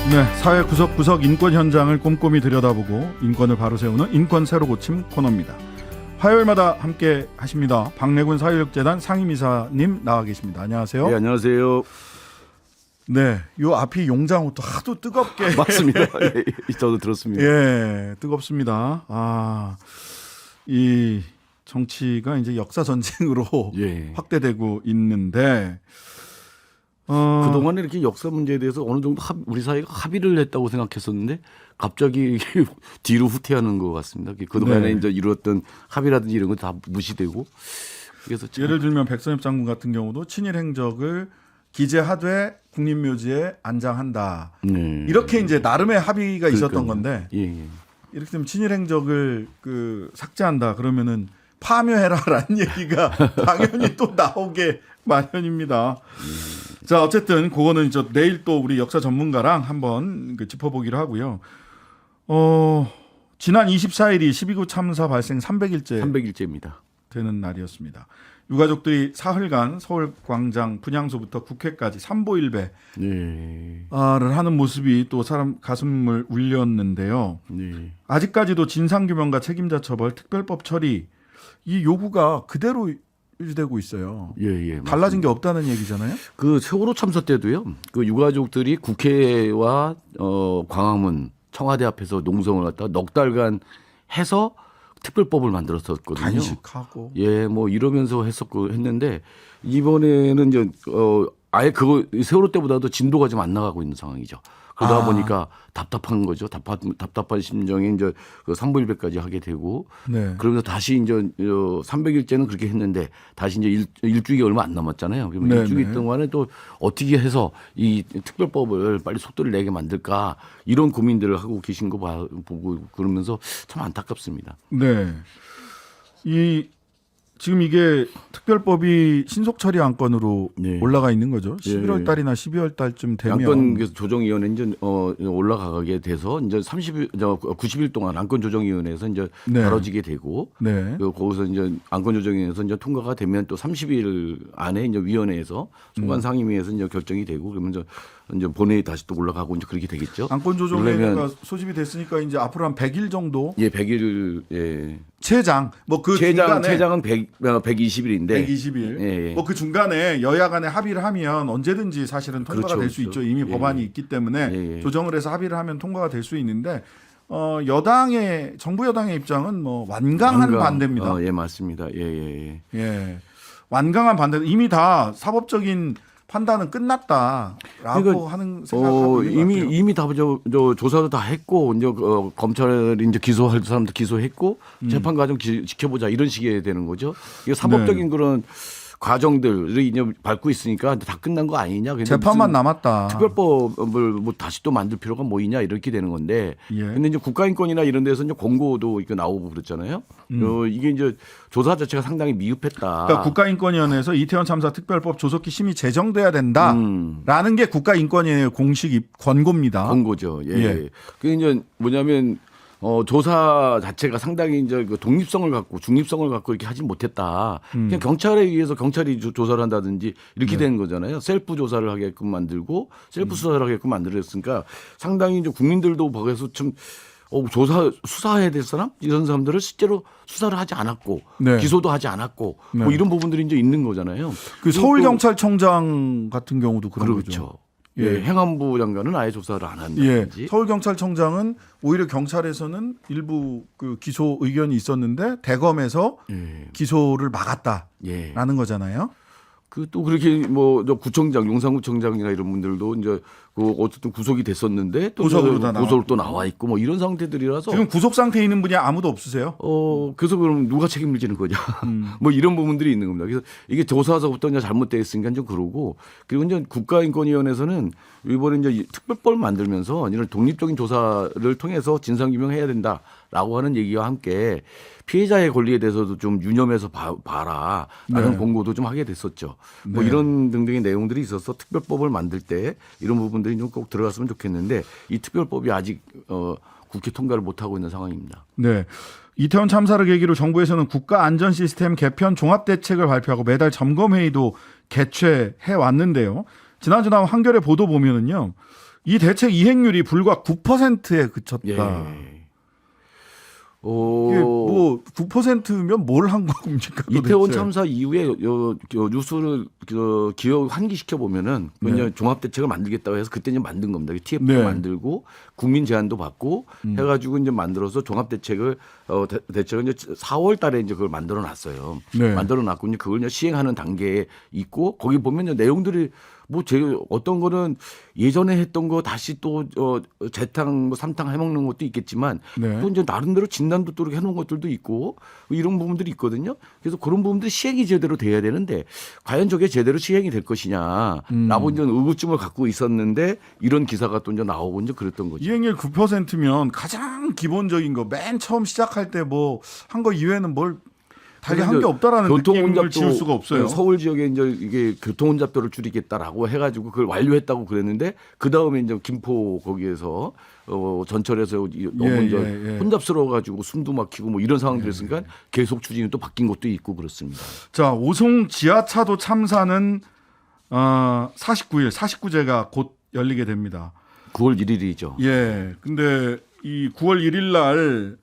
네, 사회 구석구석 인권 현장을 꼼꼼히 들여다보고 인권을 바로 세우는 인권 새로 고침 코너입니다. 화요일마다 함께 하십니다. 박래군 사회력재단 상임이사님 나와 계십니다. 안녕하세요. 네, 안녕하세요. 네, 요 앞이 용장호도 하도 뜨겁게 맞습니다. 예, 저도 들었습니다. 예, 뜨겁습니다. 이 정치가 이제 역사 전쟁으로 예. 확대되고 있는데 그동안에 이렇게 역사 문제에 대해서 어느 정도 우리 사회가 합의를 했다고 생각했었는데 갑자기 뒤로 후퇴하는 것 같습니다. 그동안에 네. 이제 이루었던 합의라든지 이런 건 다 무시되고. 그래서 예를 들면 백선엽 장군 같은 경우도 친일 행적을 기재하되 국립묘지에 안장한다. 네. 이렇게 이제 나름의 합의가 있었던 건데 예, 예. 이렇게 되면 친일 행적을 삭제한다 그러면은 파묘해라라는 얘기가 당연히 또 나오게 마련입니다. 자, 어쨌든 그거는 내일 또 우리 역사 전문가랑 한번 짚어보기로 하고요. 지난 24일이 12구 참사 발생 300일째 300일째입니다. 되는 날이었습니다. 유가족들이 사흘간 서울광장 분향소부터 국회까지 삼보일배를 네. 하는 모습이 또 사람 가슴을 울렸는데요. 네. 아직까지도 진상규명과 책임자 처벌, 특별법 처리 이 요구가 그대로 유지되고 있어요. 예, 예. 달라진 게 없다는 얘기잖아요. 그 세월호 참사 때도요. 그 유가족들이 국회와 광화문 청와대 앞에서 농성을 갖다가 넉 달간 해서 특별법을 만들었었거든요. 단식하고. 예, 뭐 이러면서 했는데 이번에는 이제 아예 그거 세월호 때보다도 진도가 좀 안 나가고 있는 상황이죠. 그러다 보니까 답답한 거죠. 답답한 심정에 이제 그 삼보일배까지 하게 되고 네. 그러면서 다시 이제 300일째는 그렇게 했는데 다시 이제 일주기가 얼마 안 남았잖아요. 그러면 네네. 일주기 동안에 또 어떻게 해서 이 특별법을 빨리 속도를 내게 만들까 이런 고민들을 하고 계신 거 보고 그러면서 참 안타깝습니다. 네. 지금 이게 특별법이 신속 처리 안건으로 네. 올라가 있는 거죠. 예. 11월 달이나 12월 달쯤 되면 안건 조정위원회 이제 올라가게 돼서 이제 90일 동안 안건 조정위원회에서 이제 네. 다뤄지게 되고 네. 거기서 이제 안건 조정위원회에서 이제 통과가 되면 또 30일 안에 이제 위원회에서 소관 상임위에서 이제 결정이 되고 그러면 이제 본회의 다시 또 올라가고 이제 그렇게 되겠죠. 안건 조정회가 소집이 됐으니까 이제 앞으로 한 100일 정도 예, 100일 예. 최장 중간에 최장은 120일인데 120일. 예, 예. 그 중간에 여야 간에 합의를 하면 언제든지 사실은 통과가 그렇죠, 될 수 그렇죠. 있죠. 이미 예, 법안이 예. 있기 때문에 예, 예. 조정을 해서 합의를 하면 통과가 될 수 있는데 정부 여당의 입장은 뭐 완강한 반대입니다. 예, 맞습니다. 예, 예, 예. 예. 완강한 반대. 이미 다 사법적인 판단은 끝났다라고 그러니까, 하는 생각하고 있는 것 같아요. 이미 다 조사도 다 했고 이제 검찰이 이제 기소할 사람도 기소했고 재판 과정 지켜보자 이런 식이 되는 거죠. 이게 사법적인 네. 그런 과정들이 이제 밟고 있으니까 다 끝난 거 아니냐. 근데 재판만 무슨 남았다. 특별법을 뭐 다시 또 만들 필요가 뭐 있냐 이렇게 되는 건데. 예. 근데 이제 국가인권이나 이런 데서 이제 공고도 이렇게 나오고 그랬잖아요. 이게 이제 조사 자체가 상당히 미흡했다. 그러니까 국가인권위원회에서 이태원 참사 특별법 조속히 심의 제정돼야 된다라는 게 국가인권위원회 공식 권고입니다. 공고죠. 예. 예. 그게 이제 뭐냐면 조사 자체가 상당히 이제 그 독립성을 갖고 중립성을 갖고 이렇게 하지 못했다. 그냥 경찰에 의해서 경찰이 조사를 한다든지 이렇게 된 거잖아요. 셀프 조사를 하게끔 만들고 셀프 수사를 하게끔 만들었으니까 상당히 이제 국민들도 거기서 좀 수사해야 될 사람 이런 사람들을 실제로 수사를 하지 않았고 네. 기소도 하지 않았고 네. 뭐 이런 부분들이 이제 있는 거잖아요. 그 서울경찰청장 같은 경우도 그런 거죠. 그렇죠. 예. 예, 행안부 장관은 아예 조사를 안 예, 한다든지. 서울경찰청장은 오히려 경찰에서는 일부 기소 의견이 있었는데 대검에서 예. 기소를 막았다라는 예. 거잖아요. 또 그렇게 뭐 구청장, 용산구청장이나 이런 분들도 이제 어쨌든 구속이 됐었는데 또 고소로 또 나와 있고 뭐 이런 상태들이라서 지금 구속 상태에 있는 분이 아무도 없으세요? 그래서 그럼 누가 책임을 지는 거냐? 뭐 이런 부분들이 있는 겁니다. 그래서 이게 조사서부터 이제 잘못됐으니까 좀 그러고 그리고 이제 국가인권위원회에서는 이번에 이제 특별법을 만들면서 이런 독립적인 조사를 통해서 진상규명해야 된다라고 하는 얘기와 함께 피해자의 권리에 대해서도 좀 유념해서 봐라라는 네. 공고도 좀 하게 됐었죠. 뭐 네. 이런 등등의 내용들이 있어서 특별법을 만들 때 이런 부분들이 좀 꼭 들어갔으면 좋겠는데 이 특별법이 아직 국회 통과를 못 하고 있는 상황입니다. 네. 이태원 참사를 계기로 정부에서는 국가안전시스템 개편 종합대책을 발표하고 매달 점검회의도 개최해 왔는데요. 지난주 나온 한겨레 보도 보면은요. 이 대책 이행률이 불과 9%에 그쳤다. 예. 이게 뭐 9%면 뭘 한 겁니까? 이태원 도대체? 참사 이후에 요 뉴스를 기억 환기시켜 보면은 네. 종합 대책을 만들겠다고 해서 그때 이제 만든 겁니다. TF도 네. 만들고 국민 제안도 받고 해가지고 이제 만들어서 종합 대책을 대책을 이제 4월달에 이제 그걸 만들어 놨어요. 네. 만들어 놨고 이제 그걸 이제 시행하는 단계에 있고 거기 보면 내용들이 뭐 어떤 거는 예전에 했던 거 다시 또 재탕 뭐 삼탕 해먹는 것도 있겠지만 네. 또 이제 나름대로 진단도 또 이렇게 해놓은 것들도 있고 이런 부분들이 있거든요. 그래서 그런 부분들이 시행이 제대로 돼야 되는데 과연 저게 제대로 시행이 될 것이냐 라고 이제 의구심을 갖고 있었는데 이런 기사가 또 이제 나오고 이제 그랬던 거죠. 이행률 9%면 가장 기본적인 거 맨 처음 시작할 때 뭐 한 거 이외에는 뭘 달리 한 게 없다라는 느낌을 지울 수가 없어요. 서울 지역에 이제 이게 교통 혼잡도를 줄이겠다라고 해가지고 그걸 완료했다고 그랬는데 그 다음에 이제 김포 거기에서 전철에서 너무 이제 혼잡스러워가지고 숨도 막히고 뭐 이런 상황들이 있으니까 계속 추진이 또 바뀐 것도 있고 그렇습니다. 자, 오송 지하차도 참사는 49제가 곧 열리게 됩니다. 9월 1일이죠. 예. 근데 이 9월 1일 날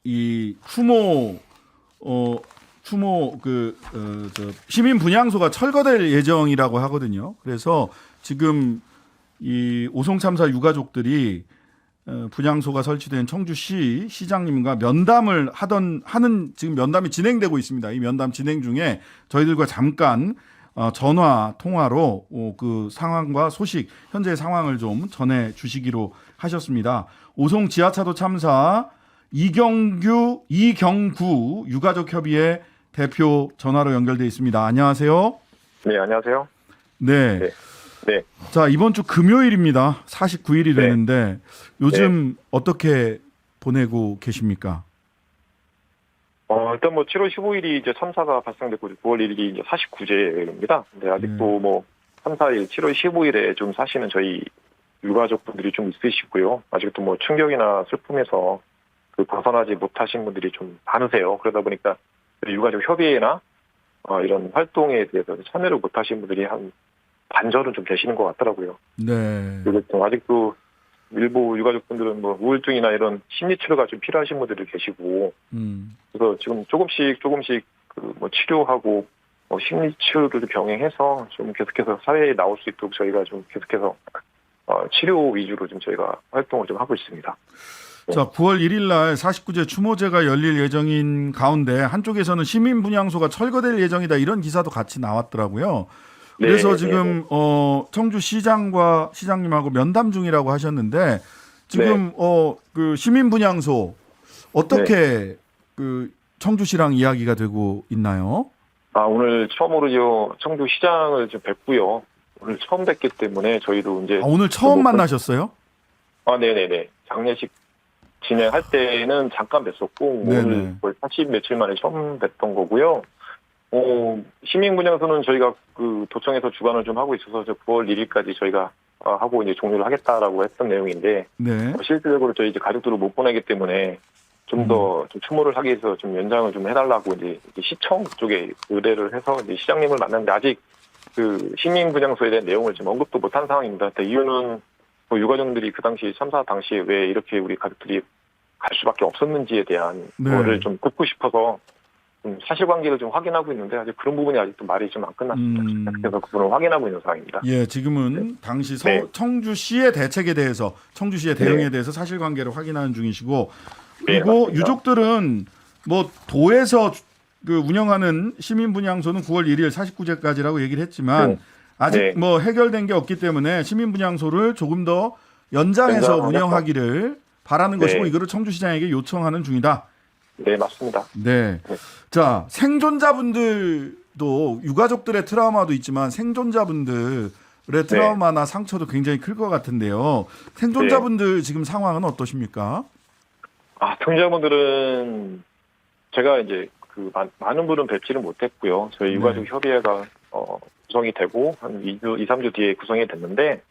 이 추모 시민 분향소가 철거될 예정이라고 하거든요. 그래서 지금 이 오송 참사 유가족들이 분향소가 설치된 청주시 시장님과 면담을 하는 지금 면담이 진행되고 있습니다. 이 면담 진행 중에 저희들과 잠깐 전화 통화로 그 상황과 소식, 현재 상황을 좀 전해 주시기로 하셨습니다. 오송 지하차도 참사 이경구 유가족협의회 대표 전화로 연결돼 있습니다. 안녕하세요. 네, 안녕하세요. 네. 네. 자, 이번 주 금요일입니다. 49일이 네. 되는데 요즘 어떻게 보내고 계십니까? 일단 뭐 7월 15일이 이제 참사가 발생됐고 9월 1일이 이제 49제입니다. 근데 아직도 뭐 3, 4일, 7월 15일에 좀 사시는 저희 유가족분들이 좀 있으시고요. 아직도 뭐 충격이나 슬픔에서 그 벗어나지 못하신 분들이 좀 많으세요. 그러다 보니까 유가족 협의회나 이런 활동에 대해서 참여를 못하신 분들이 한 반절은 좀 되시는 것 같더라고요. 네. 그리고 또 아직도 일부 유가족분들은 뭐 우울증이나 이런 심리 치료가 좀 필요하신 분들이 계시고, 그래서 지금 조금씩 그 뭐 치료하고 심리 치료를 병행해서 좀 계속해서 사회에 나올 수 있도록 저희가 좀 계속해서 치료 위주로 좀 저희가 활동을 좀 하고 있습니다. 자, 9월 1일 날 49제 추모제가 열릴 예정인 가운데 한쪽에서는 시민 분향소가 철거될 예정이다 이런 기사도 같이 나왔더라고요. 그래서 지금 청주시장과 시장님하고 면담 중이라고 하셨는데 지금 그 시민 분향소 어떻게 그 청주시랑 이야기가 되고 있나요? 오늘 처음으로 청주시장을 좀 뵙고요. 오늘 처음 뵙기 때문에 저희도 이제 오늘 처음 만나셨어요? 네네네. 장례식 진행할 때는 잠깐 뵀었고 오늘 거의 40 며칠 만에 처음 뵀던 거고요. 시민 분향소는 저희가 그 도청에서 주관을 좀 하고 있어서 9월 1일까지 저희가 하고 이제 종료를 하겠다라고 했던 내용인데 실질적으로 저희 이제 가족들을 못 보내기 때문에 좀 더 추모를 하기 위해서 좀 연장을 좀 해달라고 이제 시청 쪽에 의뢰를 해서 이제 시장님을 만났는데 아직 그 시민 분향소에 대한 내용을 지금 언급도 못한 상황입니다. 이유는 뭐 유가족들이 그 당시 참사 당시에 왜 이렇게 우리 가족들이 갈 수밖에 없었는지에 대한 거를 좀 듣고 싶어서 사실관계를 좀 확인하고 있는데 아직 그런 부분이 아직도 말이 좀 안 끝났습니다. 그래서 그 부분을 확인하고 있는 상황입니다. 예, 지금은 당시 청주시의 대책에 대해서 청주시의 대응에 대해서 사실관계를 확인하는 중이시고 그리고 유족들은 뭐 도에서 그 운영하는 시민분향소는 9월 1일 49제까지라고 얘기를 했지만 아직 뭐 해결된 게 없기 때문에 시민분향소를 조금 더 연장해서 운영하기를 바라는 것이고 이거를 청주시장에게 요청하는 중이다. 네, 맞습니다. 네. 자, 생존자분들도 유가족들의 트라우마도 있지만 생존자분들의 트라우마나 상처도 굉장히 클 것 같은데요. 생존자분들 지금 상황은 어떠십니까? 생존자분들은 제가 이제 그 많은 분은 뵙지를 못했고요. 저희 유가족 협의회가 구성이 되고 한 2, 3주 뒤에 구성이 됐는데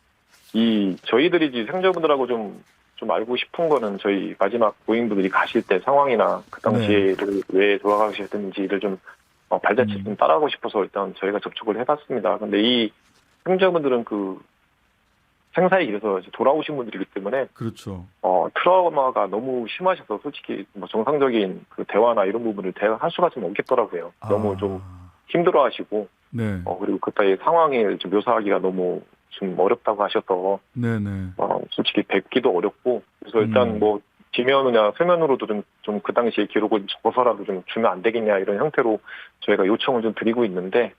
저희들이 이제 생존자분들하고 좀 알고 싶은 거는 저희 마지막 고인분들이 가실 때 상황이나 그 당시에 왜 돌아가셨는지를 좀 발자취를 좀 따라하고 싶어서 일단 저희가 접촉을 해봤습니다. 근데 이 생존자분들은 그 생사의 길에서 이제 돌아오신 분들이기 때문에 그렇죠. 트라우마가 너무 심하셔서 솔직히 뭐 정상적인 그 대화나 이런 부분을 할 수가 좀 없겠더라고요. 너무 좀 힘들어하시고 네. 그리고 그때의 상황을 좀 묘사하기가 너무 좀 어렵다고 하셔서 네네. 솔직히 뵙기도 어렵고 그래서 일단 뭐 지면이나 서면으로도 좀 그 당시에 기록을 적어서라도 좀 주면 안 되겠냐 이런 형태로 저희가 요청을 좀 드리고 있는데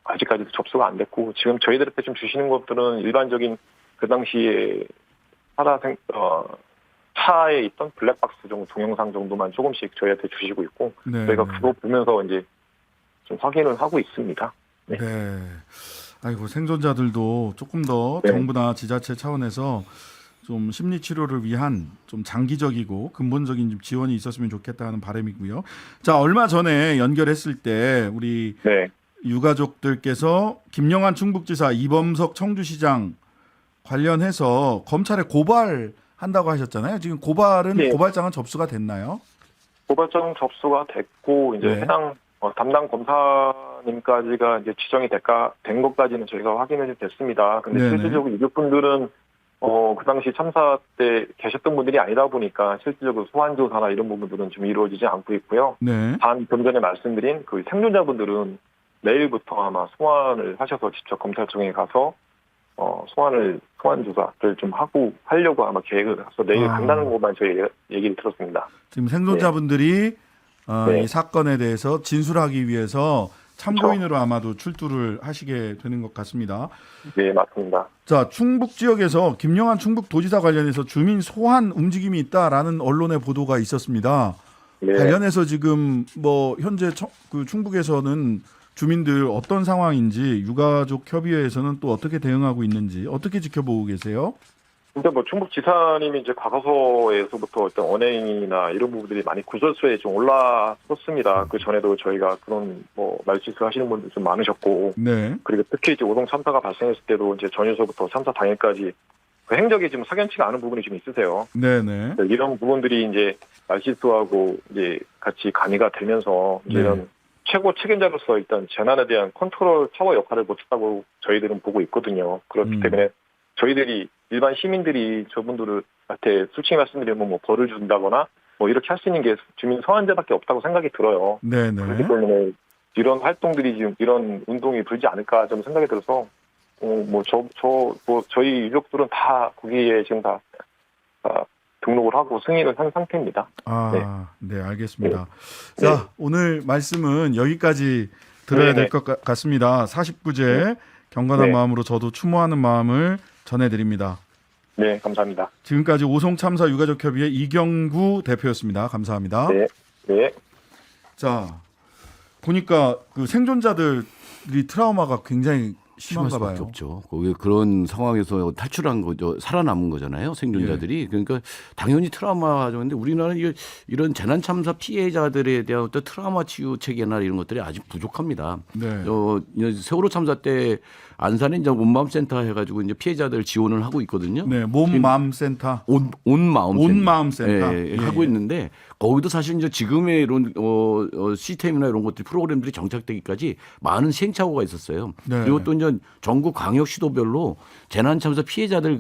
아직까지도 접수가 안 됐고 지금 저희들한테 좀 주시는 것들은 일반적인 그 당시에 차에 있던 블랙박스 정도 동영상 정도만 조금씩 저희한테 주시고 있고 네. 저희가 그거 보면서 이제 좀 확인을 하고 있습니다. 네. 네. 아이고 생존자들도 조금 더 네. 정부나 지자체 차원에서 좀 심리 치료를 위한 좀 장기적이고 근본적인 좀 지원이 있었으면 좋겠다는 바람이고요. 자, 얼마 전에 연결했을 때 우리 네. 유가족들께서 김영환 충북지사, 이범석 청주시장 관련해서 검찰에 고발한다고 하셨잖아요. 지금 네. 고발장은 접수가 됐나요? 고발장 접수가 됐고 이제 네. 해당 담당 검사님까지가 이제 지정이 된 것까지는 저희가 확인이 됐습니다. 근데 네네. 실질적으로 유족분들은 그 당시 참사 때 계셨던 분들이 아니다 보니까 실질적으로 소환 조사나 이런 부분들은 좀 이루어지지 않고 있고요. 네. 단 좀 전에 말씀드린 그 생존자분들은 내일부터 아마 소환을 하셔서 직접 검찰청에 가서 소환 조사를 좀 하려고 아마 계획을 해서 내일 간다는 것만 저희 얘기를 들었습니다. 지금 생존자분들이 네. 이 사건에 대해서 진술하기 위해서 참고인으로 아마도 출두를 하시게 되는 것 같습니다. 네, 맞습니다. 자, 충북 지역에서 김영환 충북도지사 관련해서 주민 소환 움직임이 있다라는 언론의 보도가 있었습니다. 네. 관련해서 지금 뭐 현재 그 충북에서는 주민들 어떤 상황인지 유가족 협의회에서는 또 어떻게 대응하고 있는지 어떻게 지켜보고 계세요? 근데 뭐 충북지사님이 이제 과거서에서부터 어떤 언행이나 이런 부분들이 많이 구설수에 좀 올라섰습니다. 그 전에도 저희가 그런 뭐 말실수 하시는 분들 좀 많으셨고, 네. 그리고 특히 이제 오동 참사가 발생했을 때도 이제 전유서부터 참사 당일까지 그 행적이 좀 석연치가 않은 부분이 좀 있으세요. 네네. 이런 부분들이 이제 말실수하고 이제 같이 가미가 되면서 이제 네. 이런 최고 책임자로서 일단 재난에 대한 컨트롤 타워 역할을 못했다고 저희들은 보고 있거든요. 그렇기 때문에 저희들이 일반 시민들이 저분들한테 솔직히 말씀드리면 뭐 벌을 준다거나 뭐 이렇게 할 수 있는 게 주민 소환제밖에 없다고 생각이 들어요. 네네. 그렇기 때문에 이런 활동들이 지금 이런 운동이 불지 않을까 좀 생각이 들어서 저희 유족들은 다 거기에 지금 다 등록을 하고 승인을 한 상태입니다. 네, 알겠습니다. 네. 자, 오늘 말씀은 여기까지 들어야 될 것 같습니다. 49제 경건한 마음으로 저도 추모하는 마음을 전해드립니다. 네, 감사합니다. 지금까지 오송참사 유가족협의회 이경구 대표였습니다. 감사합니다. 네. 네. 자, 보니까 그 생존자들이 트라우마가 굉장히 심할 심한가 수밖에 봐요. 없죠. 거기 그런 상황에서 탈출한 거죠. 살아남은 거잖아요. 생존자들이. 그러니까 당연히 트라우마가 있는데 우리나라는 이런 재난 참사 피해자들에 대한 어떤 트라우마 치유 체계나 이런 것들이 아직 부족합니다. 네. 세월호 참사 때 안산에 이제 온마음 센터 해가지고 이제 피해자들 지원을 하고 있거든요. 네, 몸마음 센터. 온마음 센터 예, 하고 있는데 거기도 사실 이제 지금의 이런 시스템이나 이런 것들 프로그램들이 정착되기까지 많은 시행착오가 있었어요. 네. 그리고 또 이제 전국 광역 시도별로 재난 참사 피해자들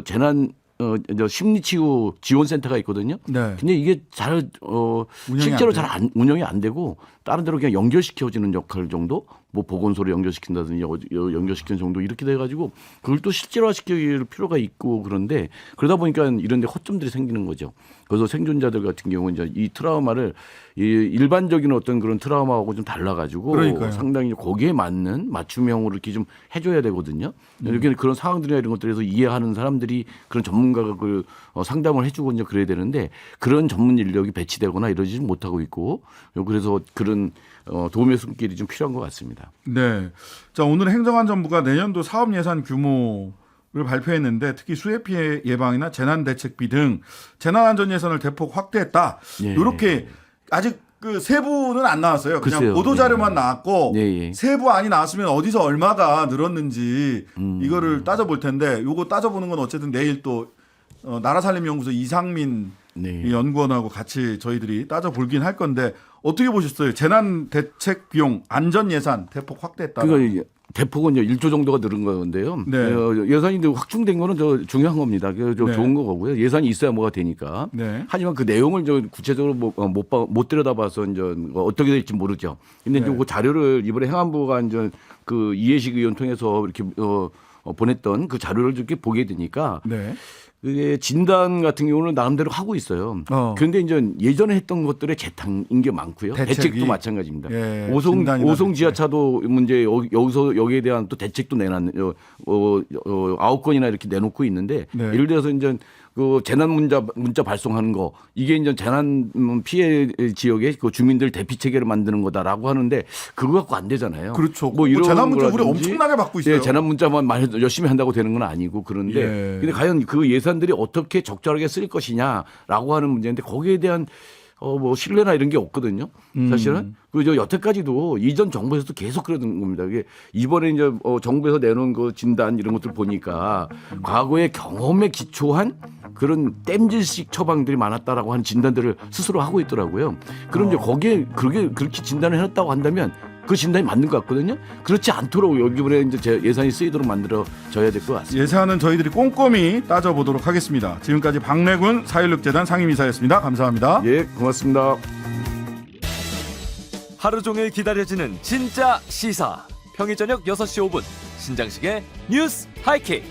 재난 심리치유 지원센터가 있거든요. 네. 근데 이게 실제로 잘 운영이 안 되고 다른 데로 그냥 연결시켜지는 역할 정도, 뭐 보건소로 연결시킨다든지 연결시키는 정도 이렇게 돼가지고 그걸 또 실제화시킬 필요가 있고 그런데 그러다 보니까 이런 데 허점들이 생기는 거죠. 그래서 생존자들 같은 경우는 이제 이 트라우마를 일반적인 어떤 그런 트라우마하고 좀 달라가지고 그러니까요. 상당히 거기에 맞는 맞춤형으로 이렇게 좀 해줘야 되거든요. 이렇게 그런 상황들이나 이런 것들에서 이해하는 사람들이 그런 전문가가 그 상담을 해주고 이제 그래야 되는데 그런 전문 인력이 배치되거나 이러지 못하고 있고 그래서 그런 도움의 손길이 좀 필요한 것 같습니다. 네. 자, 오늘 행정안전부가 내년도 사업 예산 규모를 발표했는데 특히 수해 피해 예방이나 재난 대책비 등 재난안전 예산을 대폭 확대했다. 예. 이렇게 아직 그 세부는 안 나왔어요. 그냥 글쎄요. 보도 자료만 나왔고 예. 세부 안이 나왔으면 어디서 얼마가 늘었는지 이거를 따져볼 텐데 요거 따져보는 건 어쨌든 내일 또 나라살림연구소 이상민 이 연구원하고 같이 저희들이 따져볼긴 할 건데 어떻게 보셨어요? 재난 대책 비용 안전 예산 대폭 확대했다. 그러니까 대폭은 1조 정도가 늘은 건데요. 네. 예산이 확충된 거는 저 중요한 겁니다. 네. 좋은 거고요. 예산이 있어야 뭐가 되니까. 네. 하지만 그 내용을 저 구체적으로 못 들여다봐서 이제 어떻게 될지 모르죠. 근데 이제 네. 그 자료를 이번에 행안부가 이제 그 이해식 의원 통해서 이렇게 보냈던 그 자료를 이렇게 보게 되니까 네. 그게 진단 같은 경우는 나름대로 하고 있어요. 그런데 이제 예전에 했던 것들의 재탕인 게 많고요. 대책이. 대책도 마찬가지입니다. 예, 오송 진단이나 지하차도 문제 여기서 여기에 대한 또 대책도 내놨 9건이나 이렇게 내놓고 있는데 네. 예를 들어서 이제 그 재난 문자 발송하는 거 이게 이제 재난 피해 지역의 그 주민들 대피 체계를 만드는 거다라고 하는데 그거 갖고 안 되잖아요. 그렇죠. 뭐 이런 재난 문자 우리 거라든지 엄청나게 받고 있어요. 예, 재난 문자만 많이 열심히 한다고 되는 건 아니고 그런데 예. 근데 과연 그 예산들이 어떻게 적절하게 쓸 것이냐라고 하는 문제인데 거기에 대한 뭐 신뢰나 이런 게 없거든요. 사실은 그저 여태까지도 이전 정부에서도 계속 그러는 겁니다. 이게 이번에 이제 정부에서 내놓은 그 진단 이런 것들 보니까 과거의 경험에 기초한 그런 땜질식 처방들이 많았다라고 하는 진단들을 스스로 하고 있더라고요. 그럼 이제 거기에 그렇게 진단을 해놨다고 한다면 그 진단이 맞는 것 같거든요. 그렇지 않도록 여기번에 이제 예산이 쓰이도록 만들어져야 될 것 같습니다. 예산은 저희들이 꼼꼼히 따져보도록 하겠습니다. 지금까지 박래군 4.16재단 상임이사였습니다. 감사합니다. 예, 고맙습니다. 하루 종일 기다려지는 진짜 시사. 평일 저녁 6시 5분 신장식의 뉴스 하이킥.